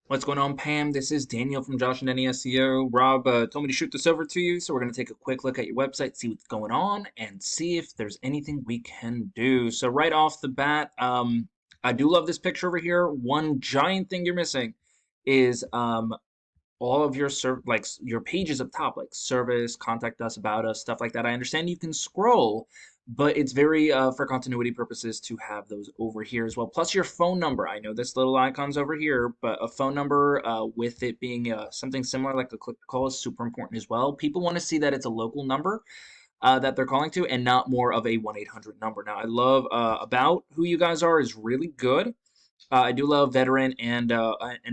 What's going on, Pam? This is Daniel from Josh and Denny SEO. Rob told me to shoot this over to you, so we're going to take a quick look at your website, see what's going on, and see if there's anything we can do. So right off the bat, I do love this picture over here. One giant thing you're missing is all of your your pages up top, like service, contact us, about us, stuff like that. I understand you can scroll, but it's very for continuity purposes to have those over here as well. Plus your phone number. I know this little icon's over here, but a phone number with it being something similar like a click to call is super important as well. People want to see that it's a local number that they're calling to and not more of a 1-800 number. Now, I love about who you guys are is really good. I do love veteran and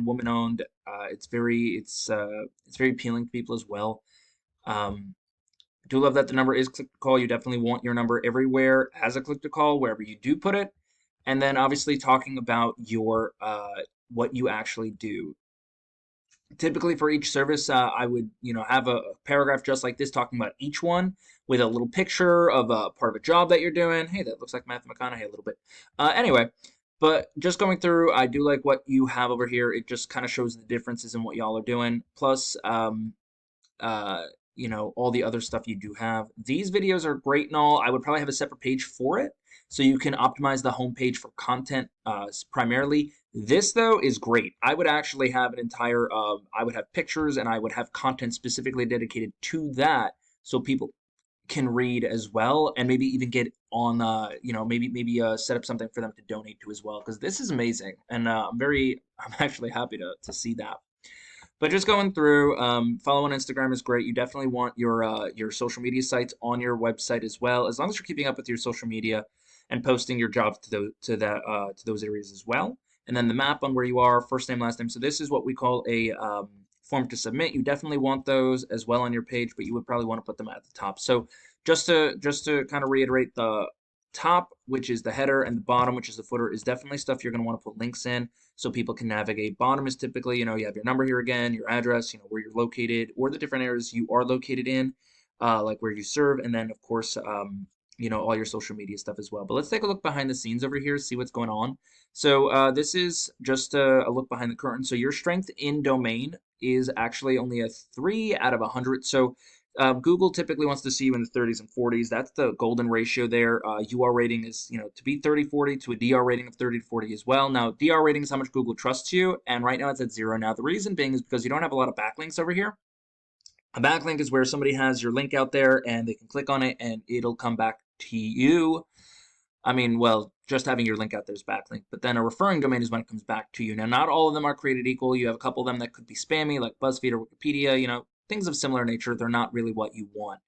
woman owned. It's very appealing to people as well. Um, do love that the number is click to call. You definitely want your number everywhere as a click to call wherever you do put it. And then obviously talking about your what you actually do. Typically for each service, I would have a paragraph just like this talking about each one with a little picture of a part of a job that you're doing. Hey, that looks like Matthew McConaughey a little bit. Anyway, but just going through, I do like what you have over here. It just kind of shows the differences in what y'all are doing. Plus, uh, all the other stuff you do have. These videos are great and all. I would probably have a separate page for it so you can optimize the homepage for content primarily. This though is great. I would actually have an entire, I would have pictures and I would have content specifically dedicated to that so people can read as well and maybe even get on, maybe set up something for them to donate to as well because this is amazing and I'm actually happy to see that. But just going through, follow on Instagram is great. You definitely want your social media sites on your website as well, as long as you're keeping up with your social media and posting your jobs to those areas as well. And then the map on where you are, first name, last name. So this is what we call a form to submit. You definitely want those as well on your page, but you would probably want to put them at the top. So just to kind of reiterate, the top, which is the header, and the bottom, which is the footer, is definitely stuff you're going to want to put links in so people can navigate. Bottom is typically, you have your number here again, your address, where you're located, or the different areas you are located in, like where you serve, and then of course, all your social media stuff as well. But let's take a look behind the scenes over here, see what's going on. So this is just a look behind the curtain. So your strength in domain is actually only a 3 out of 100. So Google typically wants to see you in the 30s and 40s. That's the golden ratio there. UR rating is, to be 30-40 to a DR rating of 30 to 40 as well. Now, DR rating is how much Google trusts you, and right now it's at 0. Now, the reason being is because you don't have a lot of backlinks over here. A backlink is where somebody has your link out there and they can click on it and it'll come back to you. I mean, well, just having your link out there is backlink, but then a referring domain is when it comes back to you. Now, not all of them are created equal. You have a couple of them that could be spammy, like BuzzFeed or Wikipedia, things of similar nature. They're not really what you want.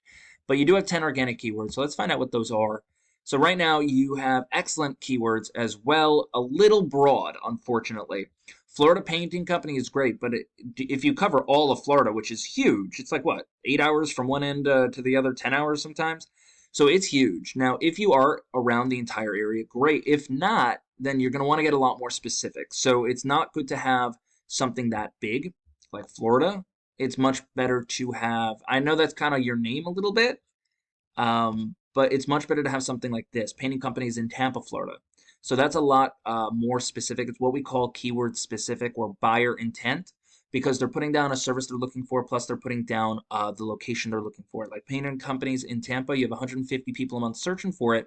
But you do have 10 organic keywords, so let's find out what those are. So right now you have excellent keywords as well, a little broad, unfortunately. Florida Painting Company is great, but if you cover all of Florida, which is huge, it's like what, 8 hours from one end to the other, 10 hours sometimes? So it's huge. Now, if you are around the entire area, great. If not, then you're going to want to get a lot more specific. So it's not good to have something that big, like Florida. It's much better to have, I know that's kind of your name a little bit, but it's much better to have something like this, painting companies in Tampa, Florida. So that's a lot more specific. It's what we call keyword specific or buyer intent because they're putting down a service they're looking for, plus they're putting down the location they're looking for. Like painting companies in Tampa, you have 150 people a month searching for it,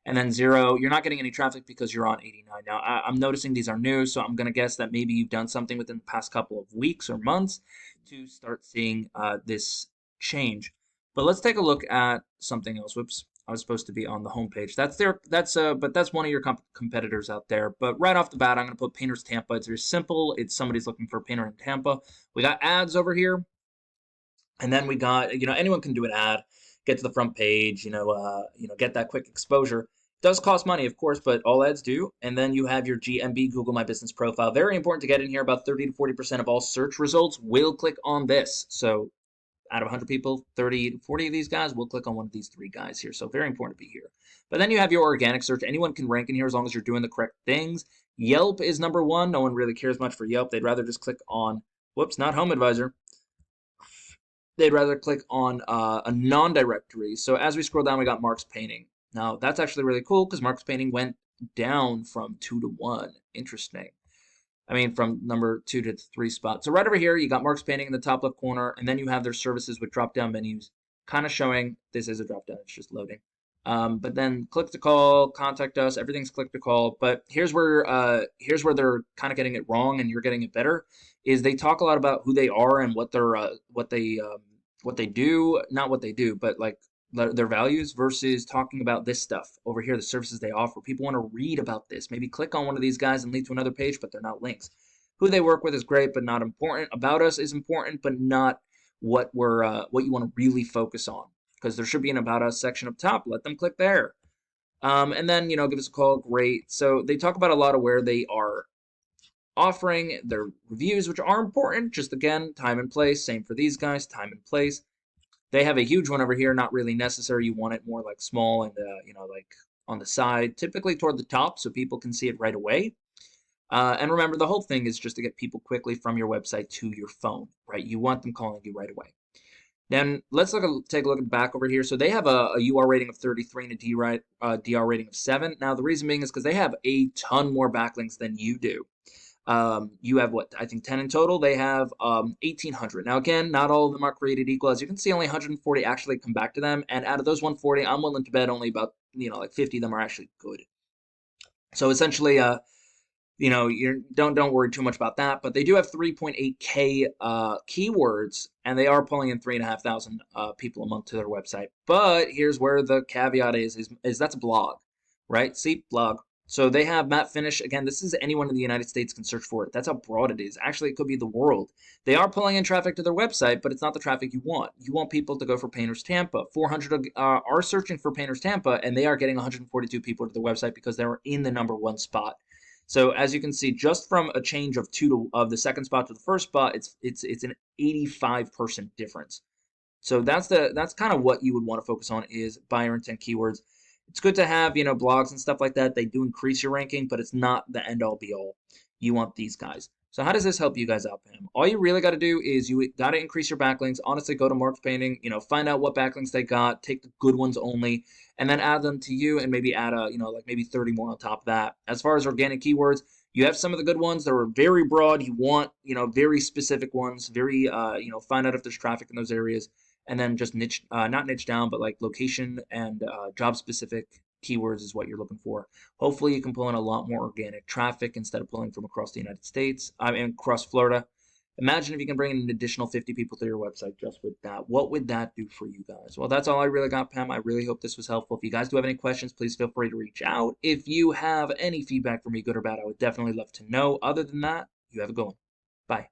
and then 0, you're not getting any traffic because you're on 89. Now, I'm noticing these are new, so I'm going to guess that maybe you've done something within the past couple of weeks or months to start seeing this change. But let's take a look at something else. Whoops, I was supposed to be on the homepage. But that's one of your competitors out there. But right off the bat, I'm going to put Painters Tampa. It's very simple. It's somebody's looking for a painter in Tampa. We got ads over here, and then we got, anyone can do an ad, get to the front page, get that quick exposure. It does cost money, of course, but all ads do. And then you have your GMB, Google My Business Profile. Very important to get in here. About 30 to 40% of all search results will click on this. So out of 100 people, 30 to 40 of these guys will click on one of these 3 guys here. So very important to be here. But then you have your organic search. Anyone can rank in here as long as you're doing the correct things. Yelp is number 1. No one really cares much for Yelp. They'd rather just click on, whoops, not Home Advisor. They'd rather click on a non-directory. So as we scroll down, we got Mark's Painting. Now, that's actually really cool because Mark's Painting went down from 2 to 1. Interesting. I mean, from number 2 to 3 spot. So right over here, you got Mark's Painting in the top left corner, and then you have their services with drop-down menus, kind of showing this is a drop-down. It's just loading. But then click to call, contact us. Everything's click to call. But here's where they're kind of getting it wrong, and you're getting it better. Is they talk a lot about who they are and what they do, not what they do, but like their values versus talking about this stuff over here, the services they offer. People want to read about this. Maybe click on one of these guys and lead to another page, but they're not links. Who they work with is great, but not important. About us is important, but not what you want to really focus on. Because there should be an about us section up top. Let them click there. And then give us a call. Great. So they talk about a lot of where they are offering their reviews, which are important. Just again, time and place. Same for these guys, time and place. They have a huge one over here, not really necessary. You want it more like small and, like on the side, typically toward the top so people can see it right away. And remember, the whole thing is just to get people quickly from your website to your phone, right? You want them calling you right away. Then let's take a look at the back over here. So they have a UR rating of 33 and a DR rating of 7. Now, the reason being is because they have a ton more backlinks than you do. You have what I think 10 in total. They have 1,800. Now again, not all of them are created equal. As you can see, only 140 actually come back to them, and out of those 140, I'm willing to bet only about like 50 of them are actually good. So essentially, you don't worry too much about that. But they do have 3.8K keywords, and they are pulling in 3,500 people a month to their website. But here's where the caveat is that's a blog, right? See, blog. So they have matte finish. Again, this is anyone in the United States can search for it. That's how broad it is. Actually, it could be the world. They are pulling in traffic to their website, but it's not the traffic you want. You want people to go for Painters Tampa. 400 are searching for Painters Tampa, and they are getting 142 people to the website because they're in the number 1 spot. So as you can see, just from a change of of the second spot to the first spot, it's an 85% difference. So that's kind of what you would want to focus on is buyer intent keywords. It's good to have, blogs and stuff like that. They do increase your ranking, but it's not the end all be all. You want these guys. So how does this help you guys out, Pam? All you really got to do is you got to increase your backlinks. Honestly, go to Mark's Painting, find out what backlinks they got, take the good ones only, and then add them to you and maybe add like maybe 30 more on top of that. As far as organic keywords, you have some of the good ones that are very broad. You want, very specific ones, very, find out if there's traffic in those areas, and then just niche, not niche down, but like location and job specific keywords is what you're looking for. Hopefully you can pull in a lot more organic traffic instead of pulling from across the United States, and across Florida. Imagine if you can bring in an additional 50 people to your website just with that. What would that do for you guys? Well, that's all I really got, Pam. I really hope this was helpful. If you guys do have any questions, please feel free to reach out. If you have any feedback for me, good or bad, I would definitely love to know. Other than that, you have a good one. Bye.